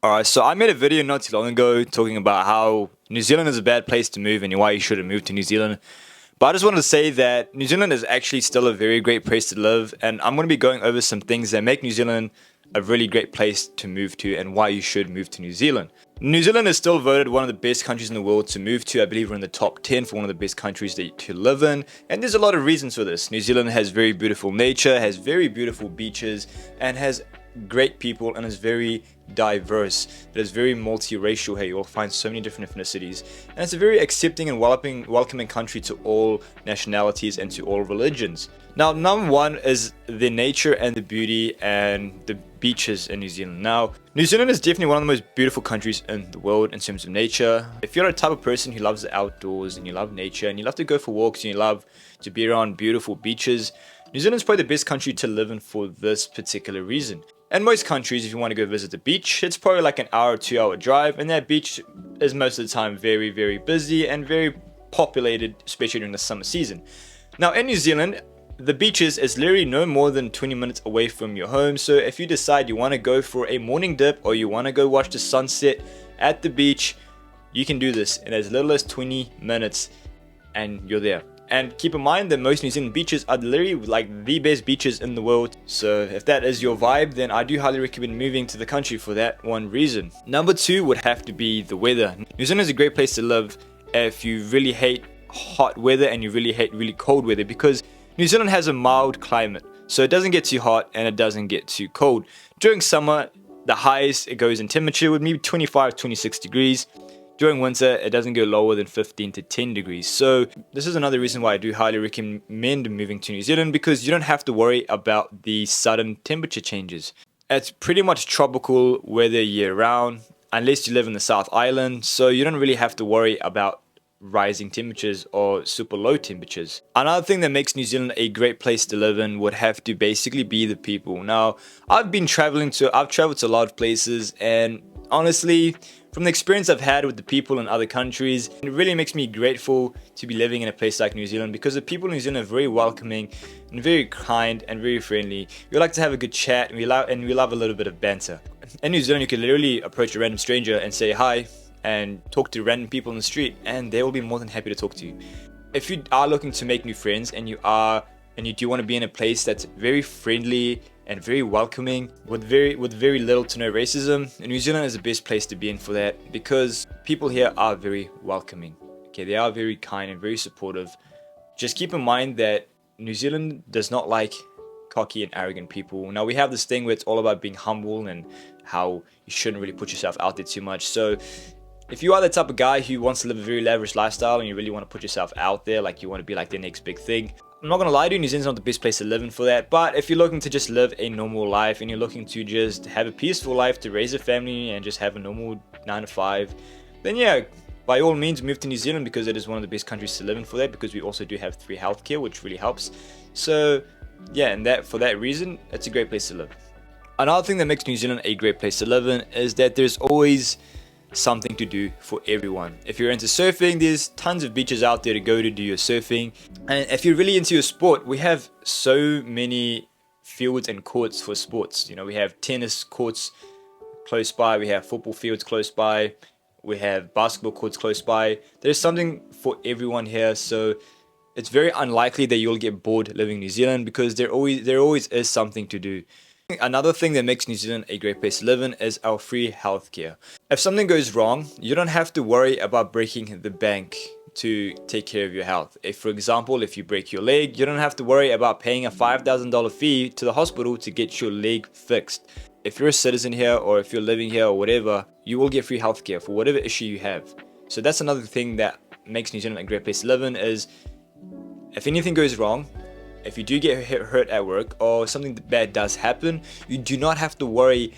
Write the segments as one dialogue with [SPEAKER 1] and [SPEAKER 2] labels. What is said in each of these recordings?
[SPEAKER 1] Alright, so I made a video not too long ago talking about how New Zealand is a bad place to move and why you shouldn't move to New Zealand. But I just wanted to say that New Zealand is actually still a very great place to live, and I'm going to be going over some things that make New Zealand a really great place to move to and why you should move to New Zealand. New Zealand is still voted one of the best countries in the world to move to. I believe we're in the top 10 for one of the best countries to live in, and there's a lot of reasons for this. New Zealand has very beautiful nature, has very beautiful beaches, and has great people, and is very diverse. It is very multiracial here. You'll find so many different ethnicities, and it's a very accepting and welcoming country to all nationalities and to all religions. Now, number one is the nature and the beauty and the beaches in New Zealand. Now, New Zealand is definitely one of the most beautiful countries in the world in terms of nature. If you're a type of person who loves the outdoors and you love nature and you love to go for walks and you love to be around beautiful beaches, New Zealand is probably the best country to live in for this particular reason. In most countries, if you want to go visit the beach, it's probably like an hour or 2 hour drive, and that beach is most of the time very, very busy and very populated, especially during the summer season. Now, in New Zealand, the beaches is literally no more than 20 minutes away from your home, so if you decide you want to go for a morning dip or you want to go watch the sunset at the beach, you can do this in as little as 20 minutes and you're there. And keep in mind that most New Zealand beaches are literally like the best beaches in the world. So if that is your vibe, then I do highly recommend moving to the country for that one reason. Number two would have to be the weather. New Zealand is a great place to live if you really hate hot weather and you really hate really cold weather, because New Zealand has a mild climate. So it doesn't get too hot and it doesn't get too cold. During summer, the highest it goes in temperature would be 25, 26 degrees. During winter, it doesn't go lower than 15 to 10 degrees. So this is another reason why I do highly recommend moving to New Zealand, because you don't have to worry about the sudden temperature changes. It's pretty much tropical weather year round, unless you live in the South Island. So you don't really have to worry about rising temperatures or super low temperatures. Another thing that makes New Zealand a great place to live in would have to basically be the people. Now, I've traveled to a lot of places, and honestly, from the experience I've had with the people in other countries, it really makes me grateful to be living in a place like New Zealand, because the people in New Zealand are very welcoming and very kind and very friendly. We like to have a good chat, and we love a little bit of banter. In New Zealand, you can literally approach a random stranger and say hi and talk to random people in the street, and they will be more than happy to talk to you. If you are looking to make new friends and you do want to be in a place that's very friendly and very welcoming with very little to no racism, New Zealand is the best place to be in for that, because people here are very welcoming. Okay, they are very kind and very supportive. Just keep in mind that New Zealand does not like cocky and arrogant people. Now, we have this thing where it's all about being humble and how you shouldn't really put yourself out there too much. So if you are the type of guy who wants to live a very lavish lifestyle and you really want to put yourself out there, like you want to be like the next big thing, I'm not going to lie to you, New Zealand's not the best place to live in for that. But if you're looking to just live a normal life and you're looking to just have a peaceful life, to raise a family and just have a normal 9 to 5, then yeah, by all means move to New Zealand, because it is one of the best countries to live in for that, because we also do have free healthcare, which really helps. So yeah, and for that reason, it's a great place to live. Another thing that makes New Zealand a great place to live in is that there's always something to do for everyone. If you're into surfing, there's tons of beaches out there to go to do your surfing. And if you're really into your sport, we have so many fields and courts for sports. You know, we have tennis courts close by, we have football fields close by, we have basketball courts close by. There's something for everyone here, so it's very unlikely that you'll get bored living in New Zealand, because there always is something to do. Another thing that makes New Zealand a great place to live in is our free healthcare. If something goes wrong, you don't have to worry about breaking the bank to take care of your health. For example, if you break your leg, you don't have to worry about paying a $5,000 fee to the hospital to get your leg fixed. If you're a citizen here, or if you're living here or whatever, you will get free healthcare for whatever issue you have. So that's another thing that makes New Zealand a great place to live in, is if anything goes wrong, if you do get hurt at work or something bad does happen, you do not have to worry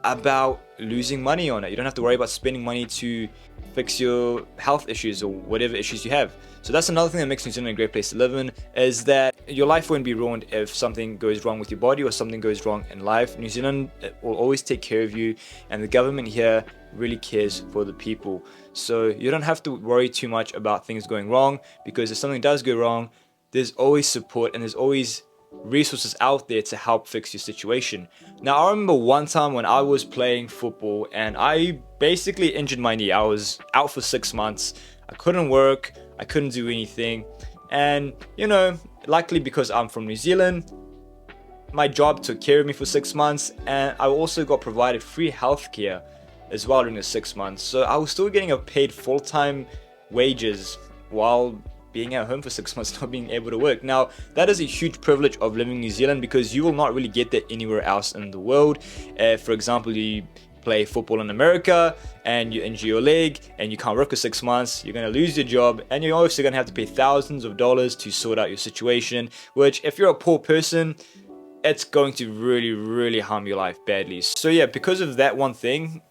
[SPEAKER 1] about losing money on it. You don't have to worry about spending money to fix your health issues or whatever issues you have. So that's another thing that makes New Zealand a great place to live in, is that your life won't be ruined if something goes wrong with your body or something goes wrong in life. New Zealand will always take care of you, and the government here really cares for the people. So you don't have to worry too much about things going wrong, because if something does go wrong, there's always support and there's always resources out there to help fix your situation. Now, I remember one time when I was playing football and I basically injured my knee. I was out for 6 months. I couldn't work, I couldn't do anything. And, you know, luckily because I'm from New Zealand, my job took care of me for 6 months, and I also got provided free healthcare as well during the 6 months. So I was still getting a paid full-time wages while being at home for 6 months, not being able to work. Now, that is a huge privilege of living in New Zealand because you will not really get that anywhere else in the world. For example, you play football in America and you injure your leg and you can't work for 6 months, you're going to lose your job, and you're also going to have to pay thousands of dollars to sort out your situation, which if you're a poor person, it's going to really harm your life badly. So yeah, because of that one thing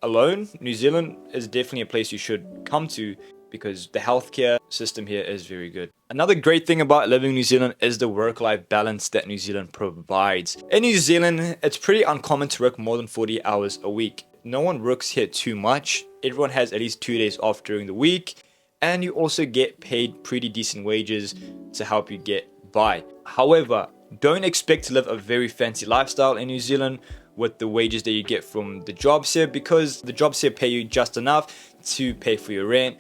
[SPEAKER 1] alone, New Zealand is definitely a place you should come to because the healthcare system here is very good. Another great thing about living in New Zealand is the work-life balance that New Zealand provides. In New Zealand, it's pretty uncommon to work more than 40 hours a week. No one works here too much. Everyone has at least 2 days off during the week, and you also get paid pretty decent wages to help you get by. However, don't expect to live a very fancy lifestyle in New Zealand with the wages that you get from the jobs here, because the jobs here pay you just enough to pay for your rent,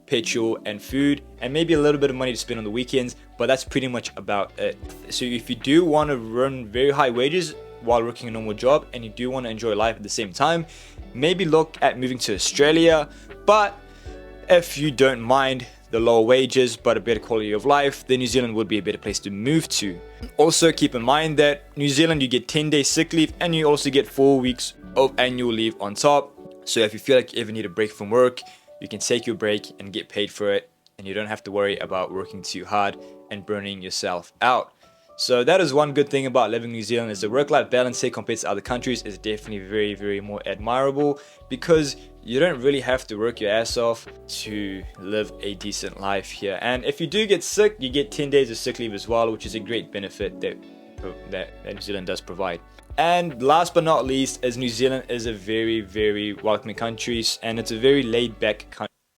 [SPEAKER 1] petrol and food, and maybe a little bit of money to spend on the weekends, but that's pretty much about it. So if you do want to earn very high wages while working a normal job and you do want to enjoy life at the same time, maybe look at moving to Australia. But if you don't mind the lower wages but a better quality of life, then New Zealand would be a better place to move to. Also keep in mind that New Zealand, you get 10 days sick leave and you also get 4 weeks of annual leave on top. So if you feel like you ever need a break from work, you can take your break and get paid for it, and you don't have to worry about working too hard and burning yourself out. So that is one good thing about living in New Zealand, is the work-life balance here compared to other countries is definitely very more admirable, because you don't really have to work your ass off to live a decent life here. And if you do get sick, you get 10 days of sick leave as well, which is a great benefit that New Zealand does provide. And last but not least, is New Zealand is a very welcoming country, and it's a very laid back